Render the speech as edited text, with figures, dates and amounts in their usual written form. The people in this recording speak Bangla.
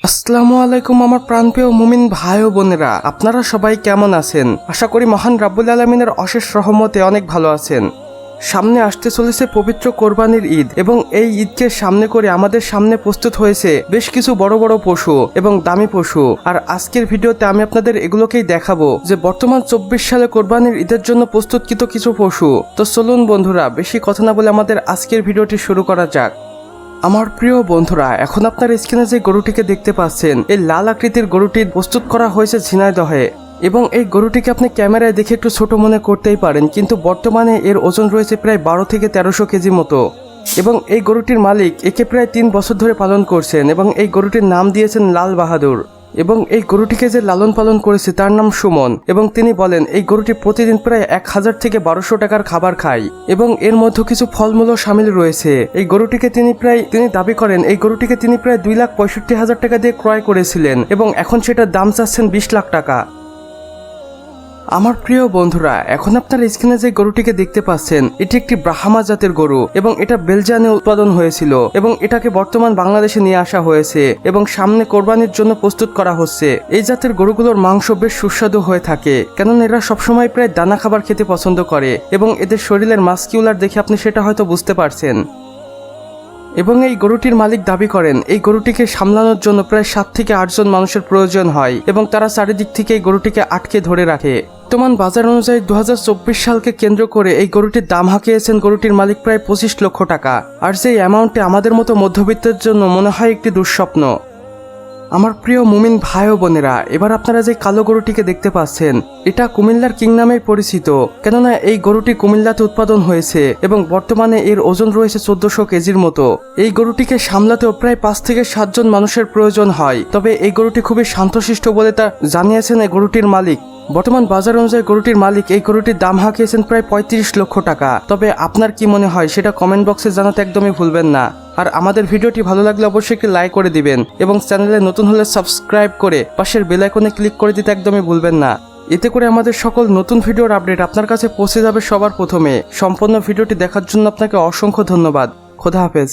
আসসালামু আলাইকুম আমার প্রাণপ্রিয় মুমিন ভাই ও বোনেরা, আপনারা সবাই কেমন আছেন? আশা করি মহান রাব্বুল আলামিনের অশেষ রহমতে অনেক ভালো আছেন। সামনে আসতে চলেছে পবিত্র কোরবানির ঈদ এবং এই ঈদকে সামনে করে আমাদের সামনে প্রস্তুত হয়েছে বেশ কিছু বড় বড় পশু এবং দামি পশু। আর আজকের ভিডিওতে আমি আপনাদের এগুলোকেই দেখাবো যে বর্তমান 24 সালে কোরবানির ঈদের জন্য প্রস্তুতকৃত কিছু পশু। তো চলুন বন্ধুরা, বেশি কথা না বলে আমাদের আজকের ভিডিওটি শুরু করা যাক। আমার প্রিয় বন্ধুরা, এখন আপনার স্ক্রিনে যে গরুটিকে দেখতে পাচ্ছেন, এই লাল আকৃতির গরুটি প্রস্তুত করা হয়েছে ঝিনাইদহে এবং এই গরুটিকে আপনি ক্যামেরায় দেখে একটু ছোট মনে করতেই পারেন, কিন্তু বর্তমানে এর ওজন রয়েছে প্রায় 12 থেকে 1300 কেজি মতো। এবং এই গরুটির মালিক একে প্রায় 3 বছর ধরে পালন করছেন এবং এই গরুটির নাম দিয়েছেন লাল বাহাদুর। এবং এই গরুটিকে যে লালন পালন করেছে তার নাম সুমন এবং তিনি বলেন এই গরুটি প্রতিদিন প্রায় 1000 থেকে 1200 টাকার খাবার খায় এবং এর মধ্যে কিছু ফলমূলও শামিল রয়েছে। এই গরুটিকে তিনি দাবি করেন এই গরুটিকে তিনি প্রায় 2,65,000 টাকা দিয়ে ক্রয় করেছিলেন এবং এখন সেটার দাম চাচ্ছেন 20 লাখ টাকা। আমার প্রিয় বন্ধুরা, এখন আপনার স্ক্রিনে যে গরুটিকে দেখতে পাচ্ছেন এটি একটি ব্রাহ্মা জাতের গরু এবং এটা বেলজিয়ামে উৎপাদন হয়েছিল এবং এটাকে বর্তমান বাংলাদেশে নিয়ে আসা হয়েছে এবং সামনে কোরবানির জন্য প্রস্তুত করা হচ্ছে। এই জাতের গরুগুলোর মাংস বেশ সুস্বাদু হয়ে থাকে, কেননা এরা সবসময় প্রায় দানা খাবার খেতে পছন্দ করে এবং এদের শরীরের মাসকিউলার দেখে আপনি সেটা হয়তো বুঝতে পারছেন। এবং এই গরুটির মালিক দাবি করেন এই গরুটিকে সামলানোর জন্য প্রায় 7 থেকে 8 জন মানুষের প্রয়োজন হয় এবং তারা চারিদিক থেকে এই গরুটিকে আটকে ধরে রাখে। বর্তমান বাজার অনুযায়ী 2024 সালকে কেন্দ্র করে এই গরুটির দাম হাঁকিয়েছেন গরুটির মালিক প্রায় 25 লক্ষ টাকা। আর সেই অ্যামাউন্টে আমাদের মতো মধ্যবিত্তের জন্য মনে হয় একটি দুঃস্বপ্ন। আমার প্রিয় মুমিন ভাই ও বোনেরা, এবার আপনারা যে কালো গরুটিকে দেখতে পাচ্ছেন এটা কুমিল্লার কিং নামেই পরিচিত, কেননা এই গরুটি কুমিল্লাতে উৎপাদন হয়েছে এবং বর্তমানে এর ওজন রয়েছে 1400 কেজির মতো। এই গরুটিকে সামলাতেও প্রায় 5 থেকে 7 জন মানুষের প্রয়োজন হয়, তবে এই গরুটি খুবই শান্তশিষ্ট বলে তা জানিয়েছেন এই গরুটির মালিক। বর্তমান বাজার অনুযায়ী গরুটির মালিক এই গরুটির দাম হাঁকিয়েছেন প্রায় 35 লক্ষ টাকা। তবে আপনার কি মনে হয় সেটা কমেন্ট বক্সে জানাতে একদমই ভুলবেন না। আর আমাদের ভিডিওটি ভালো লাগলে অবশ্যই একটি লাইক করে দিবেন এবং চ্যানেলে নতুন হলে সাবস্ক্রাইব করে পাশের বেল আইকনে ক্লিক করে দিতে একদমই ভুলবেন না। এতে করে আমাদের সকল নতুন ভিডিওর আপডেট আপনার কাছে পৌঁছে যাবে সবার প্রথমে। সম্পূর্ণ ভিডিওটি দেখার জন্য আপনাকে অসংখ্য ধন্যবাদ। খোদা হাফেজ।